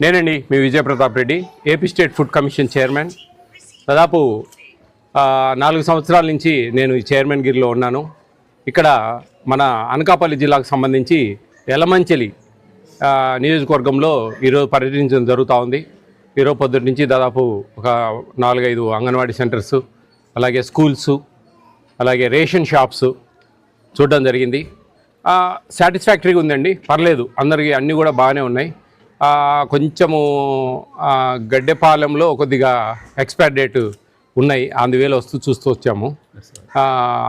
నేనండి మీ Vijay Pratap Reddy, AP state food commission chairman. దాదాపు 4 సంవత్సరాల నుంచి నేను ఈ చైర్మన్ గిరిలో ఉన్నాను. ఇక్కడ మన అనకాపల్లి జిల్లాకు సంబంధించి యలమంచిలి నియోజకవర్గంలో ఈరోజు పర్యటించడం జరుగుతూ ఉంది. ఈరోజు పొద్దుటి నుంచి దాదాపు ఒక 4-5 అంగన్వాడీ సెంటర్సు, అలాగే స్కూల్సు, అలాగే రేషన్ షాప్స్ చూడడం జరిగింది. సాటిస్ఫాక్టరీగా ఉందండి, పర్లేదు, అందరికీ అన్నీ కూడా బాగానే ఉన్నాయి. కొంచెము గడ్డెపాలెంలో కొద్దిగా ఎక్స్పైర్ డేట్ ఉన్నాయి, అందువేళ చూస్తూ వచ్చాము.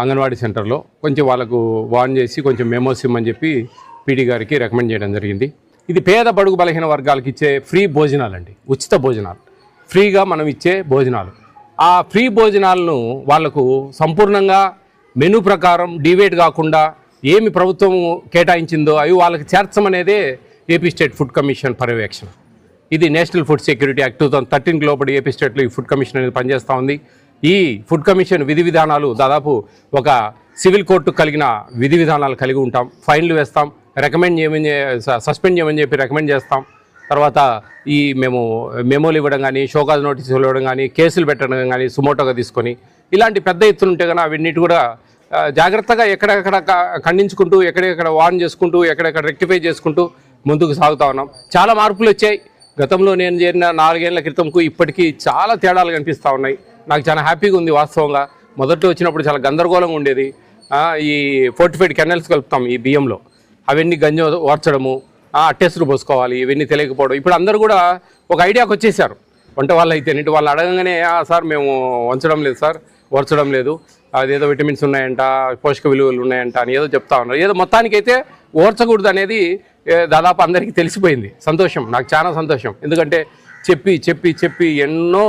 అంగన్వాడీ సెంటర్లో కొంచెం వాళ్ళకు వార్న్ చేసి కొంచెం మెమోస్ ఇమ్మని చెప్పి పీడీ గారికి రికమెండ్ చేయడం జరిగింది. ఇది పేద బడుగు బలహీన వర్గాలకు ఇచ్చే ఫ్రీ భోజనాలు అండి, ఉచిత భోజనాలు, ఫ్రీగా మనం ఇచ్చే భోజనాలు. ఆ ఫ్రీ భోజనాలను వాళ్లకు సంపూర్ణంగా మెనూ ప్రకారం డివేట్ కాకుండా ఏమి ప్రభుత్వం కేటాయించిందో అవి వాళ్ళకి చేర్చమనేదే ఏపీ స్టేట్ ఫుడ్ కమిషన్ పర్యవేక్షణ. ఇది నేషనల్ ఫుడ్ సెక్యూరిటీ యాక్ట్ 2013 లోపల ఏపీ స్టేట్లో ఈ ఫుడ్ కమిషన్ అనేది పనిచేస్తూ ఉంది. ఈ ఫుడ్ కమిషన్ విధి విధానాలు దాదాపు ఒక సివిల్ కోర్టు కలిగిన విధి విధానాలు కలిగి ఉంటాం. ఫైన్లు వేస్తాం, రికమెండ్ చేయమని, సస్పెండ్ చేయమని చెప్పి రికమెండ్ చేస్తాం. తర్వాత ఈ మేము మెమోలు ఇవ్వడం కానీ, షోకాజ్ నోటీసులు ఇవ్వడం కానీ, కేసులు పెట్టడం కానీ సుమోటోగా తీసుకొని ఇలాంటి పెద్ద ఎత్తున ఉంటే కానీ అవన్నిటి కూడా జాగ్రత్తగా ఎక్కడెక్కడ ఖండించుకుంటూ, ఎక్కడెక్కడ వార్న్ చేసుకుంటూ, ఎక్కడెక్కడ రెక్టిఫై చేసుకుంటూ ముందుకు సాగుతూ ఉన్నాం. చాలా మార్పులు వచ్చాయి. గతంలో నేను చేరిన 4 ఏళ్ల క్రితంకు ఇప్పటికీ చాలా తేడాలు కనిపిస్తూ ఉన్నాయి. నాకు చాలా హ్యాపీగా ఉంది వాస్తవంగా. మొదట్లో వచ్చినప్పుడు చాలా గందరగోళంగా ఉండేది. ఈ ఫోర్టిఫైడ్ కెనల్స్ కలుపుతాం ఈ బియ్యంలో, అవన్నీ గంజి ఓర్చడము, టెస్టులు పోసుకోవాలి, ఇవన్నీ తెలియకపోవడం. ఇప్పుడు అందరూ కూడా ఒక ఐడియాకి వచ్చేసారు. వంట వాళ్ళు అయితే వాళ్ళు అడగంగానే సార్ మేము వంచడం లేదు సార్, ఓర్చడం లేదు, అదేదో విటమిన్స్ ఉన్నాయంట, పోషక విలువలు ఉన్నాయంట అని ఏదో చెప్తా ఉన్నారు. ఏదో మొత్తానికైతే ఓర్చకూడదు అనేది దాదాపు అందరికీ తెలిసిపోయింది. సంతోషం, నాకు చాలా సంతోషం. ఎందుకంటే చెప్పి చెప్పి చెప్పి ఎన్నో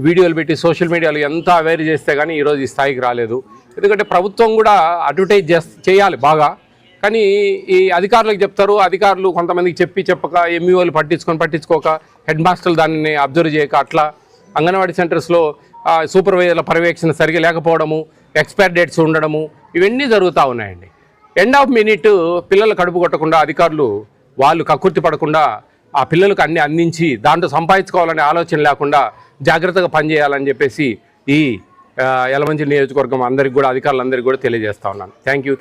వీడియోలు పెట్టి సోషల్ మీడియాలో ఎంత అవేర్ చేస్తే కానీ ఈరోజు ఈ స్థాయికి రాలేదు. ఎందుకంటే ప్రభుత్వం కూడా అడ్వర్టైజ్ చేయాలి బాగా, కానీ ఈ అధికారులకు చెప్తారు, అధికారులు కొంతమందికి చెప్పక ఎంఈఓలు పట్టించుకోక, హెడ్ మాస్టర్లు దాన్ని అబ్జర్వ్ చేయక, అట్లా అంగన్వాడీ సెంటర్స్లో సూపర్వైజర్ల పర్యవేక్షణ సరిగా లేకపోవడము, ఎక్స్పైర్ డేట్స్ ఉండడము, ఇవన్నీ జరుగుతూ ఉన్నాయండి. ఎండ్ ఆఫ్ మినిట్ పిల్లలు కడుపు కొట్టకుండా అధికారులు వాళ్ళు కక్కుర్తి పడకుండా ఆ పిల్లలకు అన్ని అందించి దాంట్లో సంపాదించుకోవాలనే ఆలోచన లేకుండా జాగ్రత్తగా పనిచేయాలని చెప్పేసి ఈ యలమంచిలి నియోజకవర్గం అందరికీ కూడా, అధికారులందరికీ కూడా తెలియజేస్తా ఉన్నాను. Thank you.